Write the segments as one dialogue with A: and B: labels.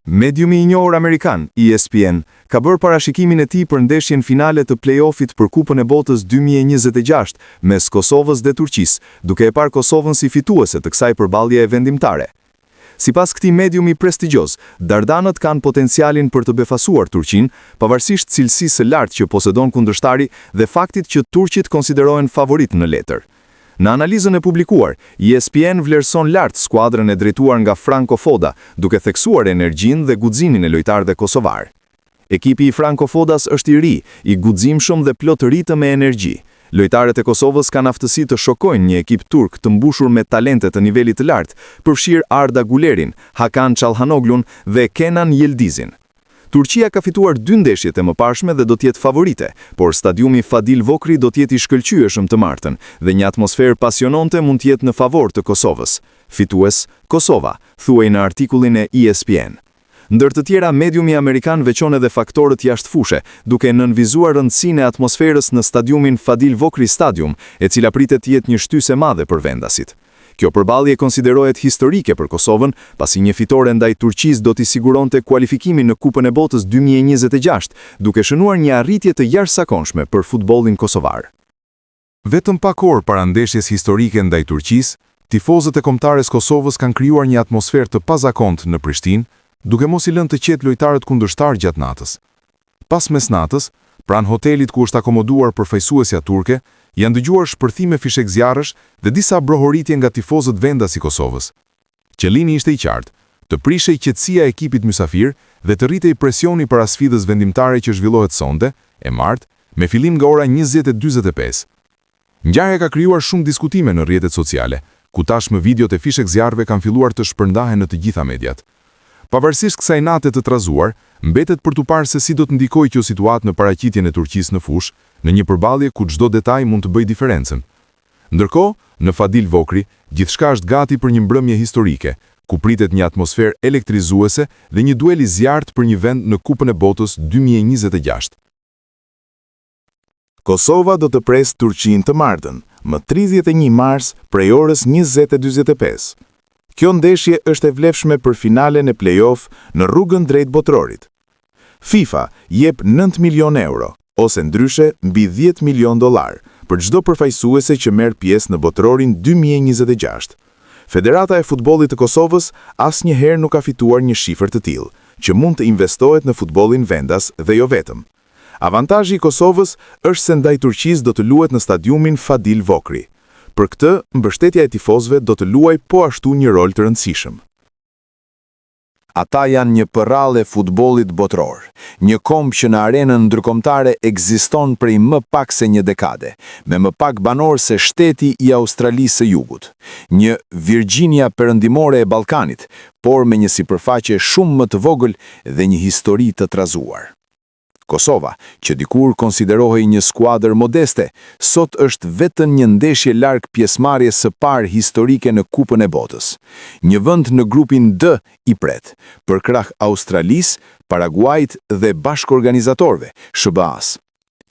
A: Mediumi i njohur amerikan, ESPN, ka bërë parashikimin e tij për ndeshjen finale të play-offit për Kupën e Botës 2026 mes Kosovës dhe Turqisë, duke e parë Kosovën si fituese të kësaj përballjeje vendimtare. Sipas këtij mediumi prestigjioz, dardanët kanë potencialin për të befasuar Turqinë, pavarësisht cilësisë së lartë që posedon kundërshtari dhe faktit që turqit konsiderohen favorit në letër. Në analizën e publikuar, ESPN vlerëson lart skuadrën e drejtuar nga Franco Foda, duke theksuar energjinë dhe guximin e lojtarëve kosovar. Ekipi i Franco Fodas është i ri, i guximshëm dhe plot ritëm me energji. Lojtarët e Kosovës kanë aftësi të shokojnë një ekip turk të mbushur me talente të nivelit të lartë, përfshirë Arda Gulerin, Hakan Çalhanoglun dhe Kenan Yıldızin. Turqia ka fituar 2 ndeshjet e mëparshme dhe do të jetë favorite, por stadiumi Fadil Vokri do të jetë i shkëlqyeshëm të martën dhe një atmosferë pasionante mund të jetë në favor të Kosovës. Fitues Kosova, thuaj në artikullin e ESPN. Ndër të tjera, mediumi amerikan veçon edhe faktorët jashtëfushe, duke nënvizuar rëndësinë e atmosferës në stadiumin Fadil Vokri Stadium, e cila pritet të jetë një shtysë e madhe për vendasit. Kjo përballje konsiderohet historike për Kosovën, pasi një fitore ndaj Turqisë do t'i siguronte kualifikimin në Kupën e Botës 2026, duke shënuar një arritje të jashtëzakonshme për futbollin kosovar.
B: Vetëm pak orë para ndeshjes historike ndaj Turqisë, tifozët e kombëtares Kosovës kanë krijuar një atmosferë të pazakontë në Prishtinë, duke mos i lënë të qetë lojtarët kundërshtar gjatë natës. Pas mesnatës, pranë hotelit ku është akomoduar përfaqësuesja turke, janë dëgjuar shpërthime fishek zjarrësh dhe disa brohoritje nga tifozët vendas i Kosovës. Qëllimi ishte i qartë, të prishej qetësia e ekipit mysafir dhe të rritej presioni para sfidës vendimtare që zhvillohet sonte, e martë, me fillim nga ora 20:45. Ngjarja ka krijuar shumë diskutime në rrjetet sociale, ku tashmë videot e fishek zjarrëve kanë filluar të shpërndahen në të gjitha mediat. Pavarësisht kësaj nate të trazuar, mbetet për tu parë se si do të ndikojë kjo situatë në paraqitjen e Turqisë në fushë, në një përballje ku çdo detaj mund të bëjë diferencën. Ndërkohë, në Fadil Vokri, gjithçka është gati për një mbrëmje historike, ku pritet një atmosferë elektrizuese dhe një duel i zjarrt për një vend në Kupën e Botës 2026.
C: Kosova do të presë Turqinë të martën, më 31 mars prej orës 20:45. Kjo ndeshje është e vlefshme për finalen e play-off në rrugën drejt botrorit. FIFA jep 9 milion euro, ose ndryshe mbi 10 milion dollar, për çdo përfaqësuese që merr pjesë në botrorin 2026. Federata e futbollit të Kosovës asnjëherë nuk ka fituar një shifër të tillë, që mund të investohet në futbollin vendas dhe jo vetëm. Avantazhi i Kosovës është se ndaj Turqisë do të luhet në stadiumin Fadil Vokri. Për këtë, mbështetja e tifozëve do të luajë po ashtu një rol të rëndësishëm. Ata janë një përrallë e futbollit botror, një komb që në arenën ndërkombëtare ekziston prej më pak se një dekade, me më pak banor se shteti i Australisë së Jugut, një Virginia perëndimore e Ballkanit, por me një sipërfaqe shumë më të vogël dhe një histori të trazuar. Kosova, që dikur konsiderohej një skuadër modeste, sot është vetëm një ndeshje larg pjesëmarrjes së parë historike në Kupën e Botës. Një vend në grupin D i pret, për krah Australisë, Paraguajit dhe bashkëorganizatorëve, SBA-s.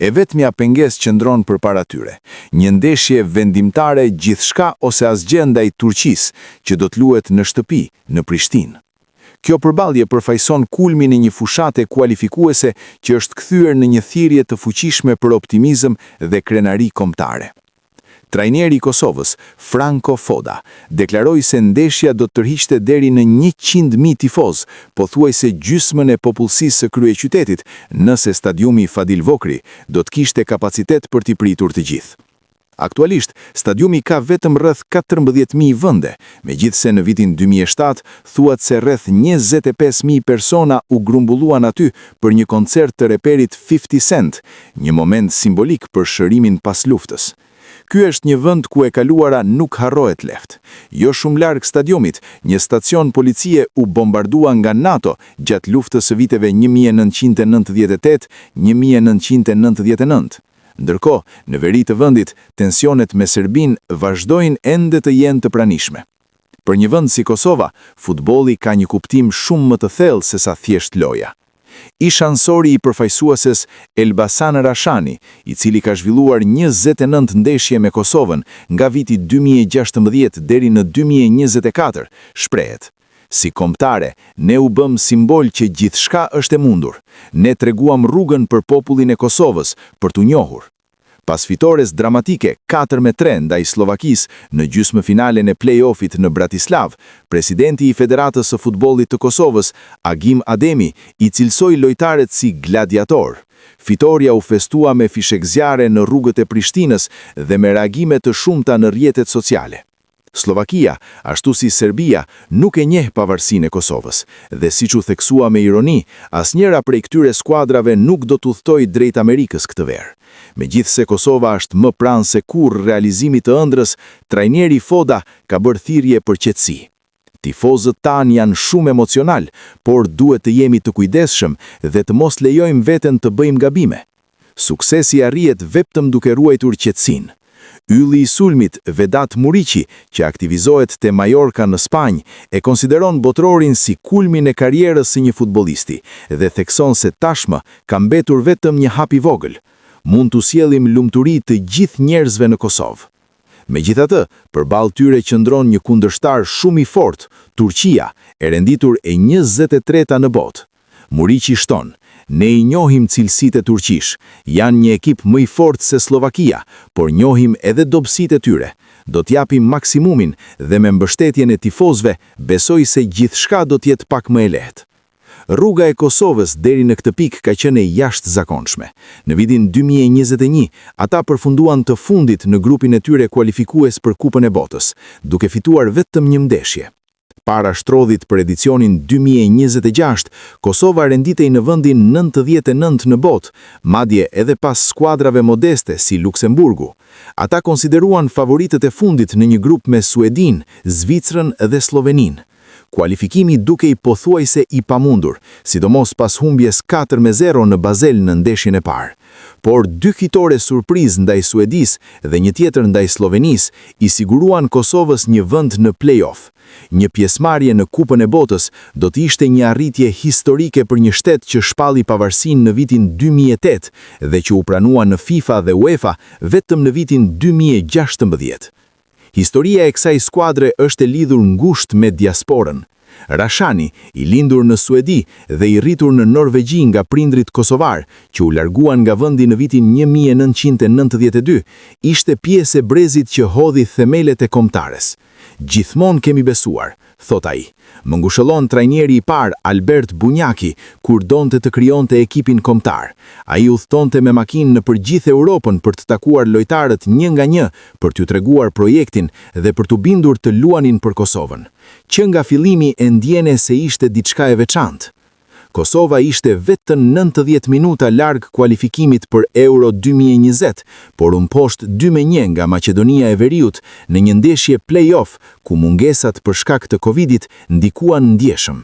C: E vetmja pengesë qëndron përpara tyre, një ndeshje vendimtare gjithçka ose asgjë ndaj Turqisë, që do të luhet në shtëpi, në Prishtinë. Kjo përballje përfaqëson kulmin e një fushate kualifikuese që është kthyer në një thirrje të fuqishme për optimizëm dhe krenari kombëtare. Trajneri i Kosovës, Franco Foda, deklaroi se ndeshja do të tërhiqte deri në 100.000 tifoz, pothuajse gjysmën e popullsisë së kryeqytetit, nëse stadiumi Fadil Vokri do të kishte kapacitet për t'i pritur të gjithë. Aktualisht, stadiumi ka vetëm rreth 14.000 vende, megjithse në vitin 2007 thuat se rreth 25.000 persona u grumbulluan aty për një koncert të reperit 50 Cent, një moment simbolik për shërimin pas luftës. Ky është një vend ku e kaluara nuk harrohet lehtë. Jo shumë larg stadiumit, një stacion policie u bombardua nga NATO gjatë luftës së viteve 1998-1999. Ndërkohë, në veri të vendit, tensionet me Serbinë vazhdojnë ende të jenë të pranishme. Për një vend si Kosova, futbolli ka një kuptim shumë më të thellë se sa thjesht loja. Ish ansori i përfaqësueses Elbasan Rashani, i cili ka zhvilluar 29 ndeshje me Kosovën nga viti 2016 deri në 2024, shprehet: Si kombëtare, ne u bëm simbol që gjithçka është e mundur. Ne treguam rrugën për popullin e Kosovës për t'u njohur. Pas fitores dramatike 4-3 ndaj Slovakisë në gjysmëfinalen e play-offit në Bratislav, presidenti i Federatës së Futbollit të Kosovës, Agim Ademi, i cilsoi lojtarët si gladiator. Fitoria u festua me fishekëzjare në rrugët e Prishtinës dhe me reagime të shumta në rrjetet sociale. Slovakia, ashtu si Serbia, nuk e njeh pavarësinë e Kosovës, dhe siç u theksua me ironi, asnjëra prej këtyre skuadrave nuk do të udhtojë drejt Amerikës këtë verë. Megjithse Kosova është më pranë se kurrë realizimit të ëndrrës, trajneri Foda ka bërë thirrje për qetësi. Tifozët tanë janë shumë emocional, por duhet të jemi të kujdesshëm dhe të mos lejojmë veten të bëjmë gabime. Suksesi arrihet vetëm duke ruajtur qetësinë. Ylli i sulmit Vedat Muriqi, që aktivizohet te Majorka në Spanjë, e konsideron botrorin si kulmin e karrierës së një futbollisti dhe thekson se tashmë ka mbetur vetëm një hap i vogël. Mund t'u sjellim lumturi të gjithë njerëzve në Kosovë. Megjithatë, përballë tyre qëndron një kundërshtar shumë i fortë, Turqia, e renditur e 23-ta në botë. Muriqi shton: ne i njohim cilësitë e Turqish, janë një ekip më i fortë se Slovakia, por njohim edhe dobësitë e tyre. Do t'japim maksimumin dhe me mbështetjen e tifozëve, besoj se gjithçka do t'jetë pak më e lehtë. Rruga e Kosovës deri në këtë pikë ka qenë e jashtëzakonshme. Në vitin 2021, ata përfunduan të fundit në grupin e tyre kualifikues për Kupën e Botës, duke fituar vetëm një ndeshje. Para shtrodhit për edicionin 2026, Kosova renditej në vendin 99 në botë, madje edhe pas skuadrave modeste si Luksemburgu. Ata konsideruan favoritët e fundit në një grup me Suedin, Zvicrën dhe Slovenin. Kualifikimi duke i pothuajse i pamundur, sidomos pas humbjes 4-0 në Bazel në ndeshjen e parë. Por dy fitore surprizë ndaj Suedis dhe një tjetër ndaj Slovenis i siguruan Kosovës një vend në play-off. Një pjesëmarrje në Kupën e Botës do të ishte një arritje historike për një shtet që shpalli pavarësinë në vitin 2008 dhe që u pranua në FIFA dhe UEFA vetëm në vitin 2016. Historia e kësaj skuadre është e lidhur ngushtë me diasporën. Rashani, i lindur në Suedi dhe i rritur në Norvegji nga prindrit kosovar, që u larguan nga vendi në vitin 1992, ishte pjesë e brezit që hodhi themelet e kombëtares. Gjithmonë kemi besuar, thot ai. Më ngushëllon trajneri i parë Albert Bunjaki kur donte të krijonte ekipin kombëtar. Ai udhtonte me makinë në përgjithë Europën për të takuar lojtarët një nga një, për t'u treguar projektin dhe për t'u bindur të luanin për Kosovën. Që nga fillimi e ndjene se ishte diçka e veçantë. Kosova ishte vetëm 90 minuta larg kualifikimit për Euro 2020, por poshtë 2-1 nga Maqedonia e Veriut në një ndeshje play-off ku mungesat për shkak të Covidit ndikuan ndjeshëm.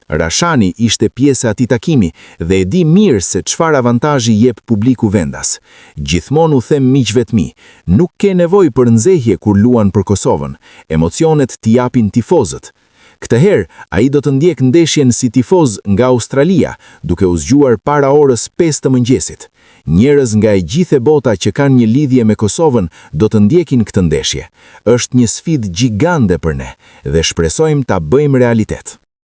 C: Rashani ishte pjesë e atij takimi dhe e di mirë se çfarë avantazhi jep publiku vendas. Gjithmonë u them miqve të mi, nuk ke nevojë për nxehje kur luan për Kosovën, emocionet t'i japin tifozët. Këtë herë, ai do të ndjek ndeshjen si tifoz nga Australia, duke u zgjuar para orës 5 të mëngjesit. Njerëz nga e gjithë bota që kanë një lidhje me Kosovën do të ndjekin këtë ndeshje. Është një sfidë gjigande për ne dhe shpresojmë ta bëjmë realitet.